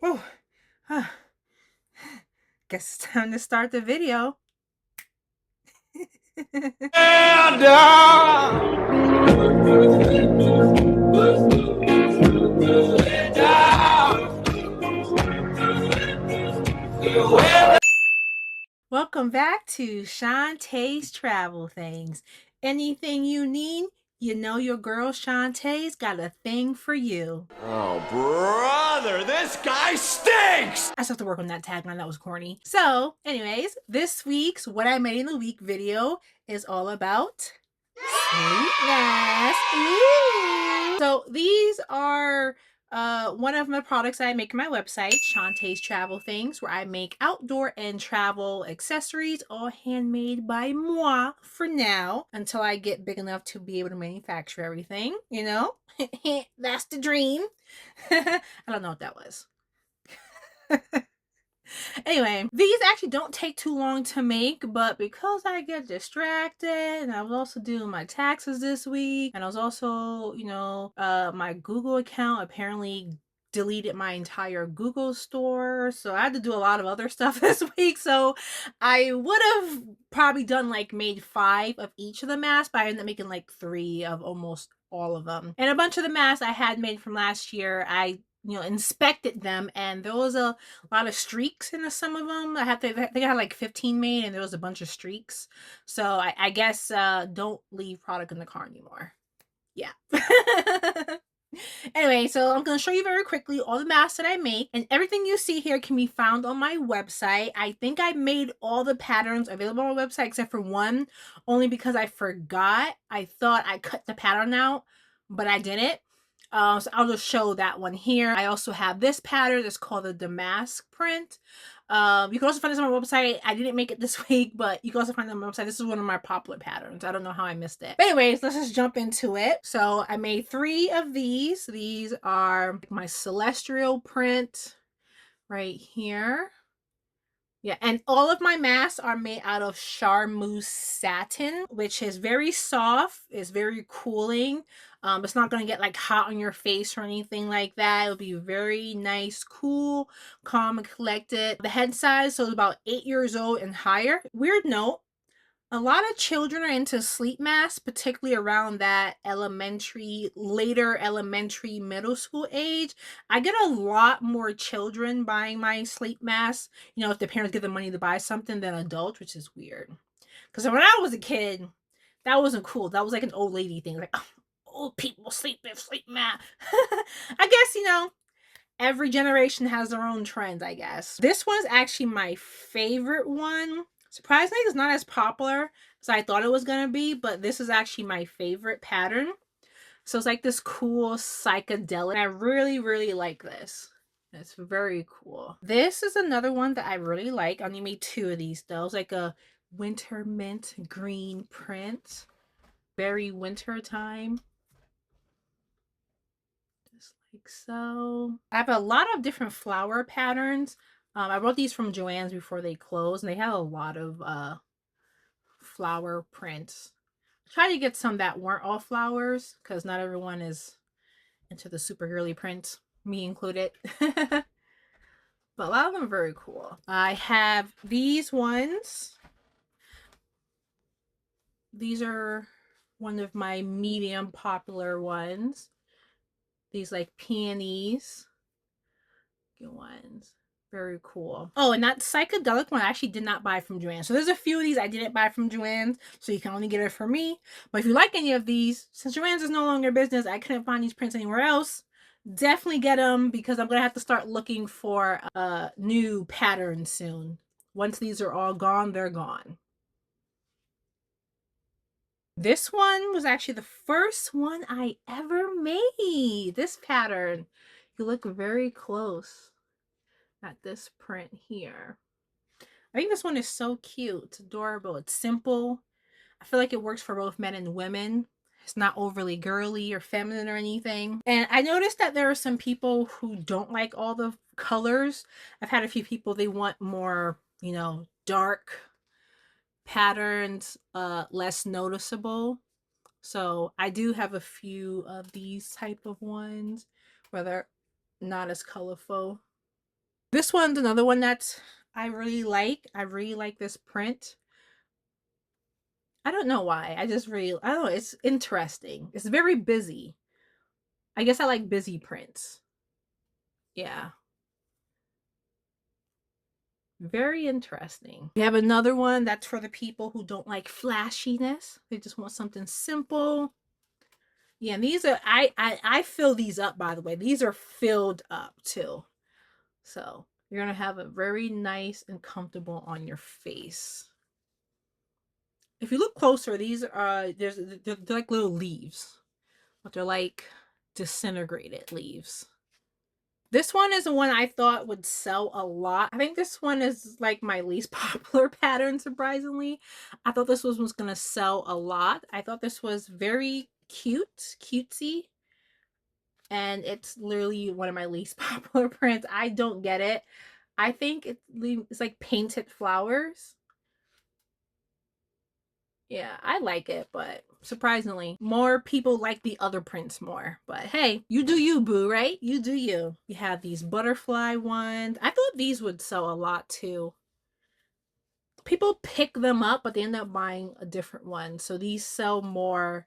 Oh, guess it's time to start the video. And welcome back to Shantés Travel Things. Anything you need, you know your girl Shantés got a thing for you. Oh, brother, this guy stinks! I still have to work on that tagline, that was corny. So, anyways, this week's What I Made in the Week video is all about sleep masks. Ooh. So these are one of my products that I make on my website, Shantés Travel Things, where I make outdoor and travel accessories, all handmade by moi for now, until I get big enough to be able to manufacture everything, you know? That's the dream. I don't know what that was. Anyway, these actually don't take too long to make, but because I get distracted, and I was also doing my taxes this week, and I was also, my Google account apparently deleted my entire Google store, so I had to do a lot of other stuff this week. So I would have probably done made 5 of each of the masks, but I ended up making 3 of almost all of them. And a bunch of the masks I had made from last year, I inspected them, and there was a lot of streaks in some of them. I think I had 15 made, and there was a bunch of streaks. So I guess don't leave product in the car anymore. Yeah. Anyway, so I'm going to show you very quickly all the masks that I make, and everything you see here can be found on my website. I think I made all the patterns available on my website except for one, only because I forgot. I thought I cut the pattern out, but I didn't. So I'll just show that one here. I also have this pattern. It's called the damask print. You can also find this on my website. I didn't make it this week, but you can also find it on my website. This is one of my popular patterns. I don't know how I missed it. But anyways, let's just jump into it. So I made 3 of these. These are my celestial print right here. Yeah, and all of my masks are made out of charmeuse satin, which is very soft. It's very cooling. It's not going to get hot on your face or anything like that. It'll be very nice, cool, calm, and collected. The head size, so it's about 8 years old and higher. Weird note, a lot of children are into sleep masks, particularly around that later elementary, middle school age. I get a lot more children buying my sleep masks, if the parents give them money to buy something, than adults, which is weird. Because when I was a kid, that wasn't cool. That was like an old lady thing. Like, oh, old people sleep in sleep mask. I guess, every generation has their own trends, I guess. This one's actually my favorite one. Surprisingly, it's not as popular as I thought it was going to be, but this is actually my favorite pattern. So it's like this cool psychedelic. I really, really like this. It's very cool. This is another one that I really like. I only made 2 of these though. It's like a winter mint green print. Very winter time. Just like so. I have a lot of different flower patterns. I bought these from Joann's before they closed, and they had a lot of flower prints. I tried to get some that weren't all flowers because not everyone is into the super girly prints, me included. But a lot of them are very cool. I have these ones. These are one of my medium popular ones. These peonies. Good ones. Very cool. Oh, and that psychedelic one I actually did not buy from Joann. So there's a few of these I didn't buy from Joann's, so you can only get it from me. But if you like any of these, since Joann's is no longer business, I couldn't find these prints anywhere else. Definitely get them, because I'm going to have to start looking for new patterns soon. Once these are all gone, they're gone. This one was actually the first one I ever made. This pattern. You look very close at this print here. I think this one is so cute. It's adorable. It's simple. I feel like it works for both men and women. It's not overly girly or feminine or anything. And I noticed that there are some people who don't like all the colors. I've had a few people, they want more, dark patterns, less noticeable. So I do have a few of these type of ones, whether not as colorful. This one's another one that's I really like. I really like this print. I don't know why. I don't know. It's interesting. It's very busy. I guess I like busy prints. Yeah. Very interesting. We have another one that's for the people who don't like flashiness. They just want something simple. Yeah, and these are I fill these up, by the way. These are filled up too. So you're gonna have a very nice and comfortable on your face. If you look closer, these are they're like little leaves, but they're like disintegrated leaves. This one is the one I thought would sell a lot. I think this one is like my least popular pattern, surprisingly. I thought this was gonna sell a lot. I thought this was very cutesy, and it's literally one of my least popular prints. I don't get it. I think it's like painted flowers. Yeah, I like it, but surprisingly, more people like the other prints more. But hey, you do you, boo, right? You do you. You have these butterfly ones. I thought these would sell a lot too. People pick them up, but they end up buying a different one. So these sell more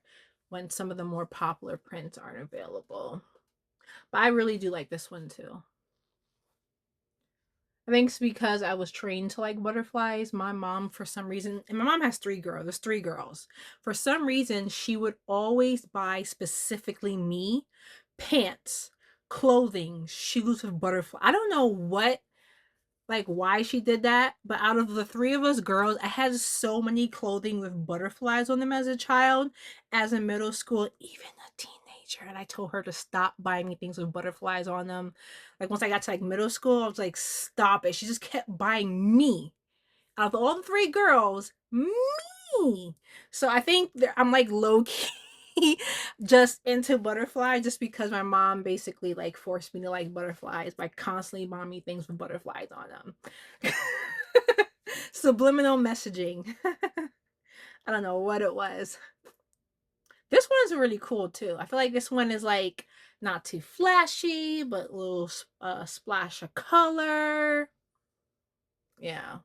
when some of the more popular prints aren't available. But I really do like this one too. I think it's because I was trained to like butterflies. My mom, for some reason, and my mom has three girls. There's three girls. For some reason, she would always buy specifically me pants, clothing, shoes with butterfly. I don't know what, like, why she did that, but out of the three of us girls, I had so many clothing with butterflies on them as a child, as in middle school, even a teenager. And I told her to stop buying me things with butterflies on them. Like once I got to like middle school, I was like, stop it. She just kept buying me. Out of all the three girls, me. So I think I'm like low key just into butterflies just because my mom basically like forced me to like butterflies by constantly buying me things with butterflies on them. Subliminal messaging. I don't know what it was. This one's really cool too. I feel like this one is like not too flashy, but a little splash of color. Yeah.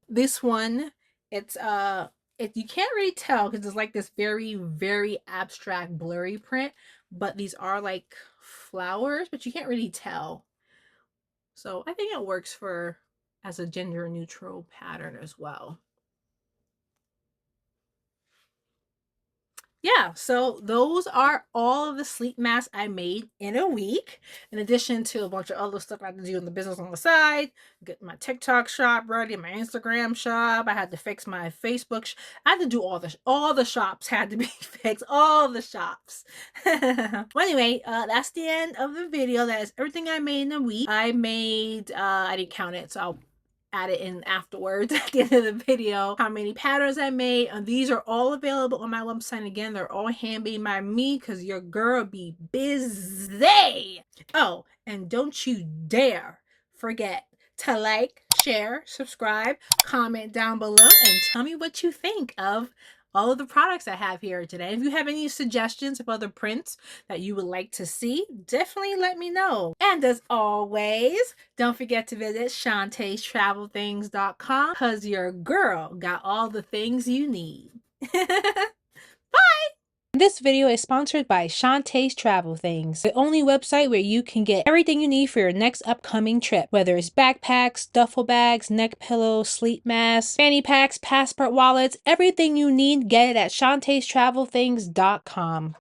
This one, it's you can't really tell because it's like this very abstract blurry print, but these are like flowers, but you can't really tell. So I think it works for as a gender neutral pattern as well. Yeah, so those are all of the sleep masks I made in a week, in addition to a bunch of other stuff I had to do in the business on the side, get my TikTok shop ready, my Instagram shop. I had to fix my Facebook. I had to do all the shops had to be fixed, all the shops. Well, anyway, that's the end of the video. That is everything I made in a week. I made I didn't count it, so I'll add it in afterwards at the end of the video how many patterns I made, and these are all available on my website. Again, they're all handmade by me because your girl be busy. Oh, and don't you dare forget to like, share, subscribe, comment down below, and tell me what you think of all of the products I have here today. If you have any suggestions of other prints that you would like to see, definitely let me know. And as always, don't forget to visit ShantésTravelThings.com because your girl got all the things you need. This video is sponsored by Shantés Travel Things, the only website where you can get everything you need for your next upcoming trip, whether it's backpacks, duffel bags, neck pillows, sleep masks, fanny packs, passport wallets, everything you need, get it at ShantésTravelThings.com.